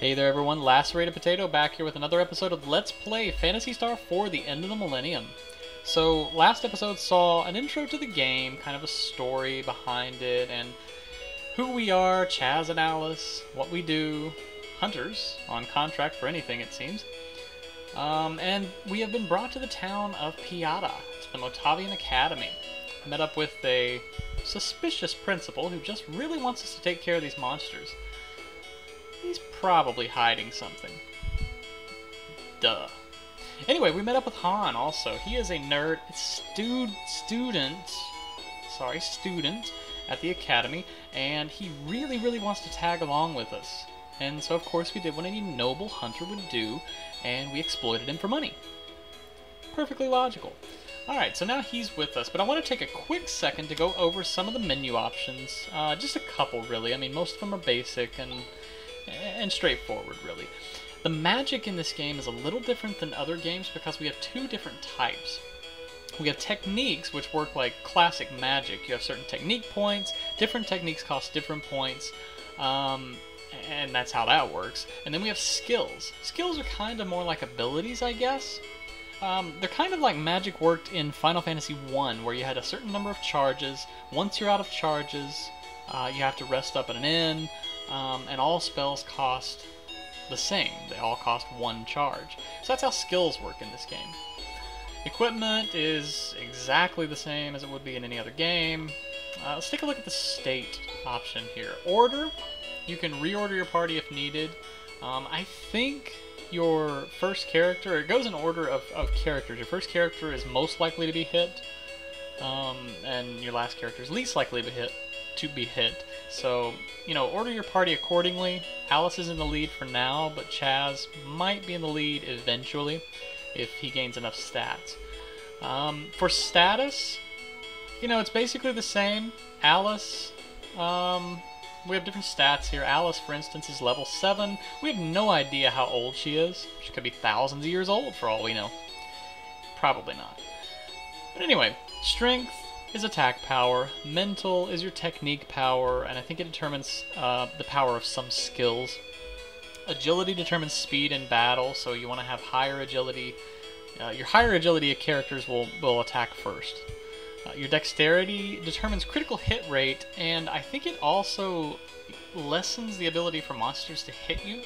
Hey there everyone, Lacerated Potato back here with another episode of Let's Play Phantasy Star for the End of the Millennium. So, last episode saw an intro to the game, kind of a story behind it, and who we are, Chaz and Alice, what we do, hunters, on contract for anything it seems. And we have been brought to the town of Piata, to the Motavian Academy. Met up with a suspicious principal who just really wants us to take care of these monsters. He's probably hiding something. Duh. Anyway, we met up with Han also. He is a nerd, student at the academy, and he really wants to tag along with us. And so of course we did what any noble hunter would do, and we exploited him for money. Perfectly logical. Alright, so now he's with us, but I want to take a quick second to go over some of the menu options. Just a couple really. I mean, most of them are basic and straightforward, really. The magic in this game is a little different than other games because we have two different types. We have techniques, which work like classic magic. You have certain technique points, different techniques cost different points, and that's how that works. And then we have skills. Skills are kind of more like abilities, I guess. They're kind of like magic worked in Final Fantasy 1, where you had a certain number of charges. Once you're out of charges, you have to rest up at an inn, and all spells cost the same. They all cost one charge. So that's how skills work in this game. Equipment is exactly the same as it would be in any other game. Let's take a look at the state option here. Order. You can reorder your party if needed. I think your first character, it goes in order of characters. Your first character is most likely to be hit, and your last character is least likely to be hit. So, you know, order your party accordingly. Alice is in the lead for now, but Chaz might be in the lead eventually if he gains enough stats. For status, you know, it's basically the same. Alice, we have different stats here. Alice, for instance, is level 7. We have no idea how old she is. She could be thousands of years old for all we know. Probably not. But anyway, strength is attack power, mental is your technique power, and I think it determines the power of some skills. Agility determines speed in battle, so you want to have higher agility. Your higher agility characters will attack first. Your dexterity determines critical hit rate, and I think it also lessens the ability for monsters to hit you.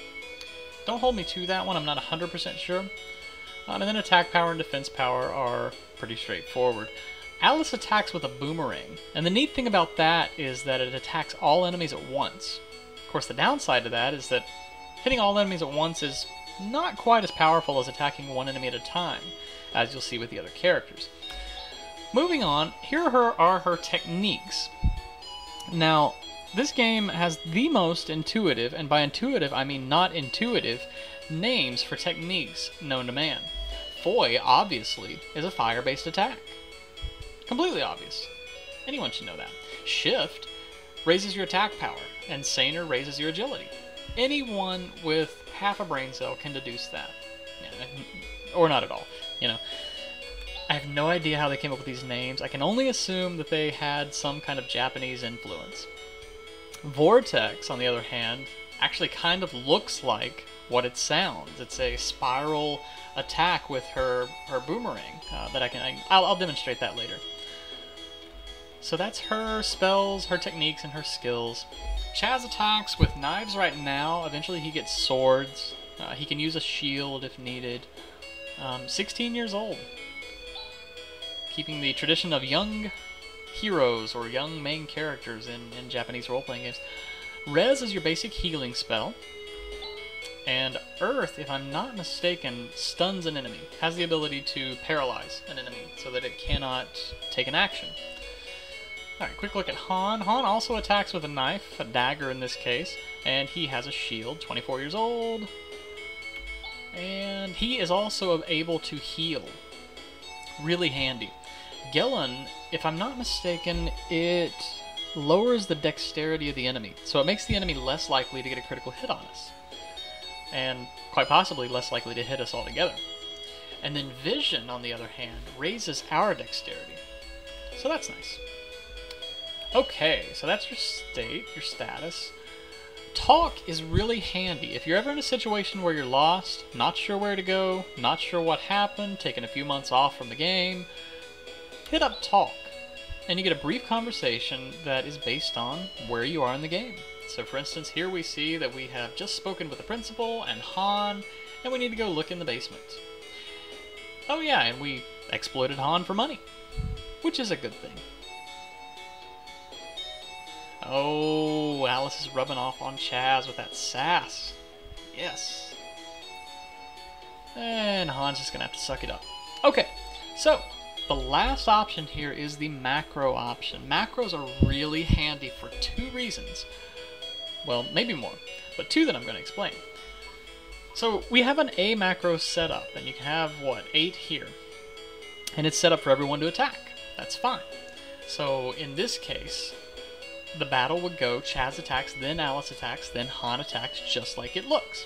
Don't hold me to that one, I'm not 100% sure. And then attack power and defense power are pretty straightforward. Alice attacks with a boomerang, and the neat thing about that is that it attacks all enemies at once. Of course, the downside to that is that hitting all enemies at once is not quite as powerful as attacking one enemy at a time, as you'll see with the other characters. Moving on, here are her techniques. Now, this game has the most intuitive, and by intuitive I mean not intuitive, names for techniques known to man. Foy, obviously, is a fire-based attack. Completely obvious. Anyone should know that. Shift raises your attack power, and Saner raises your agility. Anyone with half a brain cell can deduce that. Or not at all, you know. I have no idea how they came up with these names. I can only assume that they had some kind of Japanese influence. Vortex, on the other hand, actually kind of looks like what it sounds. It's a spiral attack with her boomerang that I'll demonstrate that later. So that's her spells, her techniques, and her skills. Chaz attacks with knives right now. Eventually he gets swords. He can use a shield if needed. 16 years old. Keeping the tradition of young heroes or young main characters in Japanese role-playing games. Res is your basic healing spell. And Earth, if I'm not mistaken, stuns an enemy. Has the ability to paralyze an enemy so that it cannot take an action. Alright, quick look at Han. Han also attacks with a knife, a dagger in this case, and he has a shield, 24 years old. And he is also able to heal. Really handy. Gillen, if I'm not mistaken, it lowers the dexterity of the enemy, so it makes the enemy less likely to get a critical hit on us. And quite possibly less likely to hit us altogether. And then Vision, on the other hand, raises our dexterity. So that's nice. Okay, so that's your state, your status. Talk is really handy. If you're ever in a situation where you're lost, not sure where to go, not sure what happened, taking a few months off from the game, hit up Talk, and you get a brief conversation that is based on where you are in the game. So for instance, here we see that we have just spoken with the principal and Han, and we need to go look in the basement. Oh yeah, and we exploited Han for money, which is a good thing. Oh, Alice is rubbing off on Chaz with that sass. Yes. And Han's just gonna have to suck it up. Okay, so the last option here is the macro option. Macros are really handy for two reasons. Well, maybe more, but two that I'm going to explain. So we have an A macro set up, and you can have, what, 8 here. And it's set up for everyone to attack. That's fine. So in this case, the battle would go Chaz attacks, then Alice attacks, then Han attacks, just like it looks.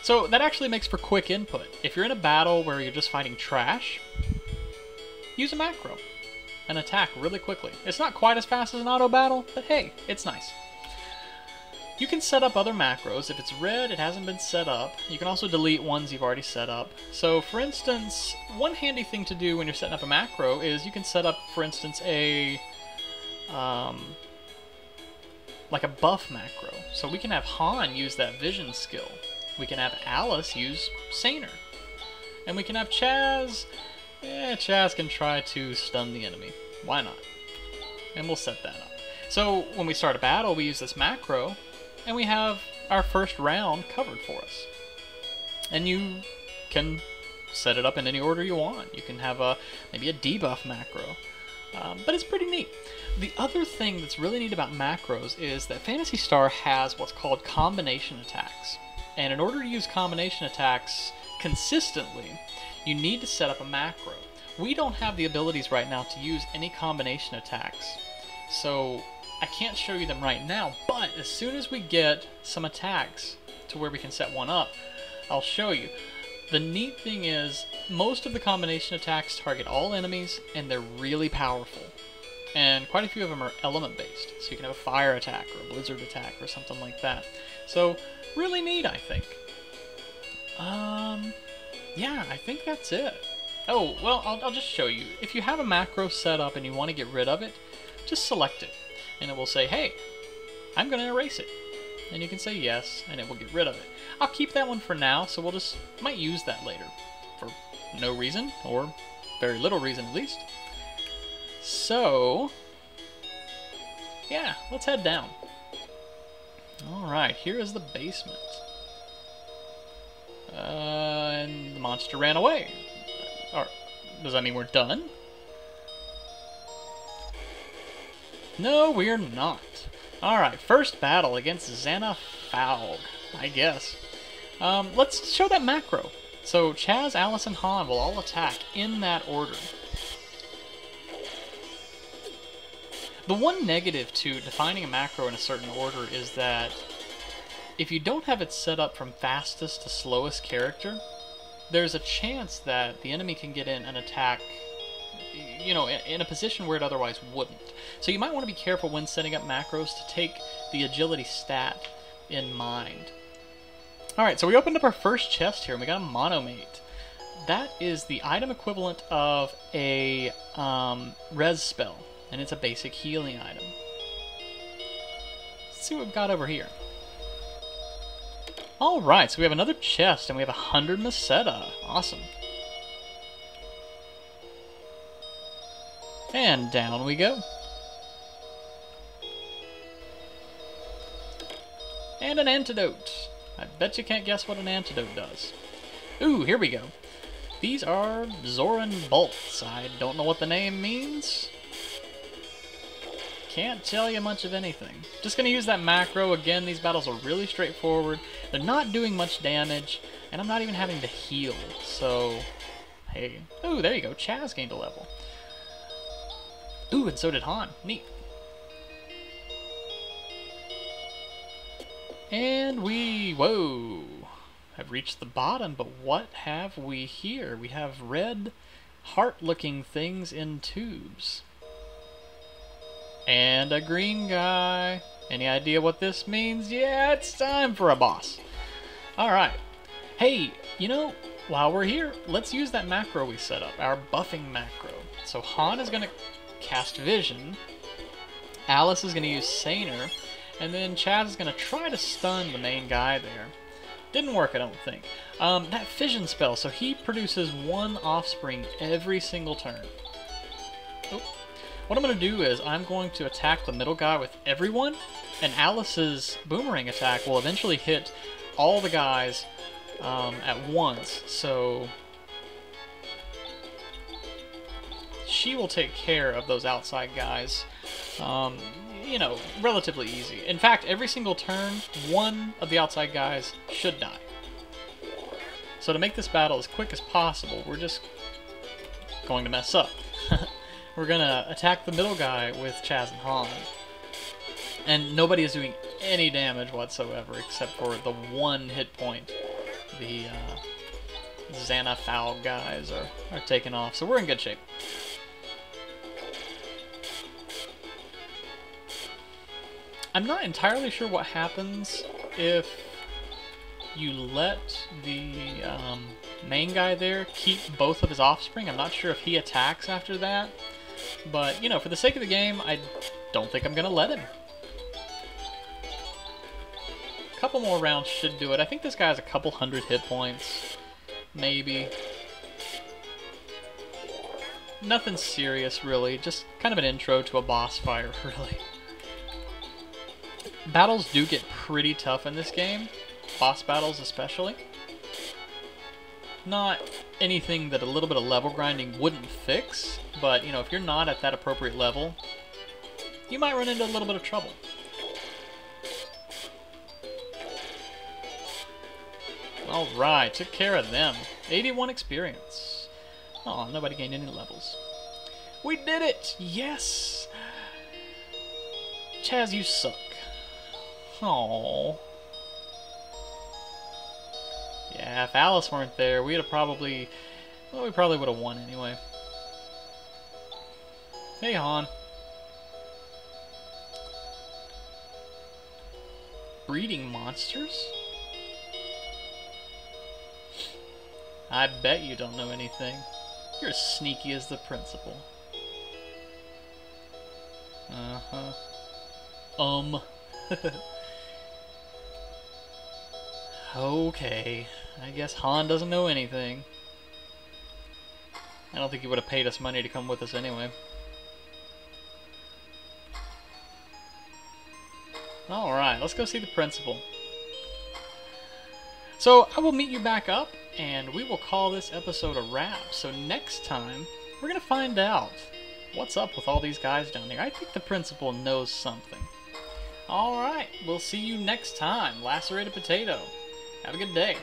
So that actually makes for quick input. If you're in a battle where you're just fighting trash, use a macro and attack really quickly. It's not quite as fast as an auto battle, but hey, it's nice. You can set up other macros. If it's red, it hasn't been set up. You can also delete ones you've already set up. So for instance, one handy thing to do when you're setting up a macro is you can set up, for instance, a like a buff macro. So we can have Han use that vision skill. We can have Alice use Saner. And we can have Chaz... Chaz can try to stun the enemy. Why not? And we'll set that up. So when we start a battle, we use this macro, and we have our first round covered for us. And you can set it up in any order you want. You can have maybe a debuff macro. But it's pretty neat. The other thing that's really neat about macros is that Phantasy Star has what's called combination attacks. And in order to use combination attacks consistently, you need to set up a macro. We don't have the abilities right now to use any combination attacks. So I can't show you them right now, but as soon as we get some attacks to where we can set one up, I'll show you. The neat thing is, most of the combination attacks target all enemies, and they're really powerful. And quite a few of them are element-based, so you can have a fire attack or a blizzard attack or something like that. So, really neat, I think. Yeah, I think that's it. Oh, well, I'll just show you. If you have a macro set up and you want to get rid of it, just select it. And it will say, hey, I'm going to erase it. And you can say yes, and it will get rid of it. I'll keep that one for now, so might use that later. For no reason, or very little reason at least. So, yeah, let's head down. Alright, here is the basement. And the monster ran away. Or, does that mean we're done? No, we're not. Alright, first battle against Xana Faug, I guess. Let's show that macro. So Chaz, Alice, and Han will all attack in that order. The one negative to defining a macro in a certain order is that if you don't have it set up from fastest to slowest character, there's a chance that the enemy can get in and attack, you know, in a position where it otherwise wouldn't. So you might want to be careful when setting up macros to take the agility stat in mind. Alright, so we opened up our first chest here, and we got a monomate. That is the item equivalent of a res spell, and it's a basic healing item. Let's see what we've got over here. Alright, so we have another chest, and we have 100 Meseta. Awesome. And down we go. And an antidote. I bet you can't guess what an antidote does. Ooh, here we go. These are Zoran bolts. I don't know what the name means. Can't tell you much of anything. Just gonna use that macro. Again, these battles are really straightforward. They're not doing much damage, and I'm not even having to heal. So, hey. Ooh, there you go. Chaz gained a level. Ooh, and so did Han. Neat. And we, whoa, have reached the bottom, but what have we here? We have red heart-looking things in tubes. And a green guy. Any idea what this means? Yeah, it's time for a boss. Alright. Hey, you know, while we're here, let's use that macro we set up, our buffing macro. So Han is going to cast Vision, Alice is going to use Saner, and then Chaz is going to try to stun the main guy there. Didn't work, I don't think. That fission spell, so he produces one offspring every single turn. Oh. What I'm going to do is I'm going to attack the middle guy with everyone, and Alice's boomerang attack will eventually hit all the guys at once, so she will take care of those outside guys, you know, relatively easy. In fact, every single turn, one of the outside guys should die. So to make this battle as quick as possible, we're just going to mess up. We're going to attack the middle guy with Chaz and Han. And nobody is doing any damage whatsoever except for the one hit point. The Xanathal guys are taken off, so we're in good shape. I'm not entirely sure what happens if you let the main guy there keep both of his offspring. I'm not sure if he attacks after that, but, you know, for the sake of the game, I don't think I'm going to let him. A couple more rounds should do it. I think this guy has a couple hundred hit points, maybe. Nothing serious, really. Just kind of an intro to a boss fight, really. Battles do get pretty tough in this game. Boss battles especially. Not anything that a little bit of level grinding wouldn't fix, but, you know, if you're not at that appropriate level, you might run into a little bit of trouble. Alright, took care of them. 81 experience. Oh, nobody gained any levels. We did it! Yes! Chaz, you suck. Aww. Yeah, if Alice weren't there, we'd have probably... Well, we probably would have won anyway. Hey, Han. Breeding monsters? I bet you don't know anything. You're as sneaky as the principal. Uh-huh. Okay. I guess Han doesn't know anything. I don't think he would have paid us money to come with us anyway. Alright, let's go see the principal. So, I will meet you back up, and we will call this episode a wrap. So next time, we're going to find out what's up with all these guys down there. I think the principal knows something. Alright, we'll see you next time. Lacerated Potato. Have a good day.